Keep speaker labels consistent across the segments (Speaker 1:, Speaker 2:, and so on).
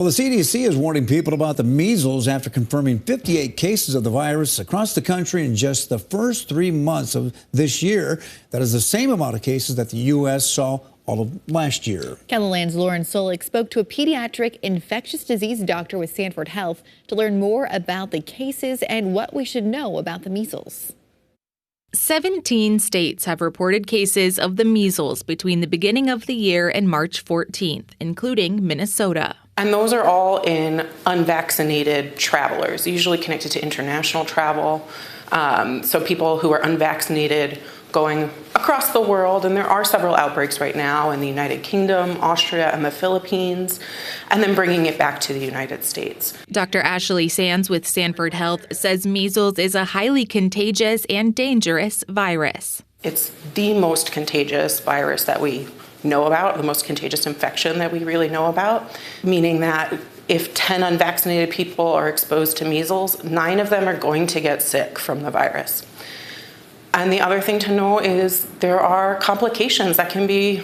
Speaker 1: Well, the CDC is warning people about the measles after confirming 58 cases of the virus across the country in just the first 3 months of this year. That is the same amount of cases that the U.S. saw all of last year.
Speaker 2: KELOLAND's Lauren Solich spoke to a pediatric infectious disease doctor with Sanford Health to learn more about the cases and what we should know about the measles.
Speaker 3: 17 states have reported cases of the measles between the beginning of the year and March 14th, including Minnesota.
Speaker 4: And those are all in unvaccinated travelers, usually connected to international travel. So people who are unvaccinated going across the world, and there are several outbreaks right now in the United Kingdom, Austria, and the Philippines, and then bringing it back to the United States.
Speaker 3: Dr. Ashley Sands with Sanford Health says measles is a highly contagious and dangerous virus.
Speaker 4: It's the most contagious virus that we know about, the most contagious infection that we really know about, meaning that if 10 unvaccinated people are exposed to measles, 9 of them are going to get sick from the virus. And the other thing to know is there are complications that can be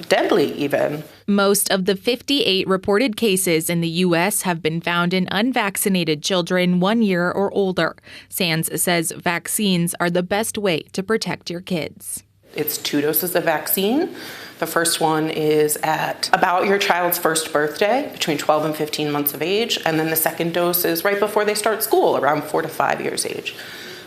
Speaker 4: deadly even.
Speaker 3: Most of the 58 reported cases in the U.S. have been found in unvaccinated children 1 year or older. Sands says vaccines are the best way to protect your kids.
Speaker 4: It's 2 doses of vaccine. The first one is at about your child's first birthday, between 12 and 15 months of age. And then the second dose is right before they start school, around 4 to 5 years age.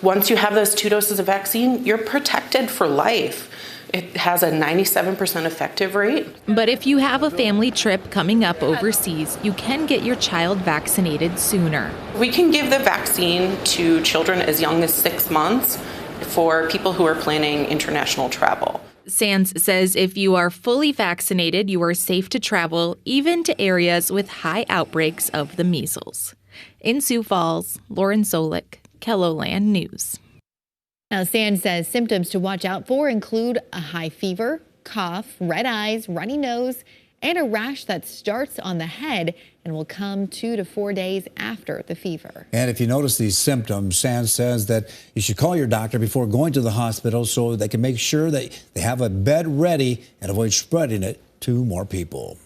Speaker 4: Once you have those 2 doses of vaccine, you're protected for life. It has a 97% effective rate.
Speaker 3: But if you have a family trip coming up overseas, you can get your child vaccinated sooner.
Speaker 4: We can give the vaccine to children as young as 6 months for people who are planning international travel.
Speaker 3: Sands says if you are fully vaccinated, you are safe to travel, even to areas with high outbreaks of the measles. In Sioux Falls, Lauren Solich, KELOLAND News.
Speaker 2: Now, Sands says symptoms to watch out for include a high fever, cough, red eyes, runny nose, and a rash that starts on the head and will come 2 to 4 days after the fever.
Speaker 1: And if you notice these symptoms, Sands says that you should call your doctor before going to the hospital so they can make sure that they have a bed ready and avoid spreading it to more people.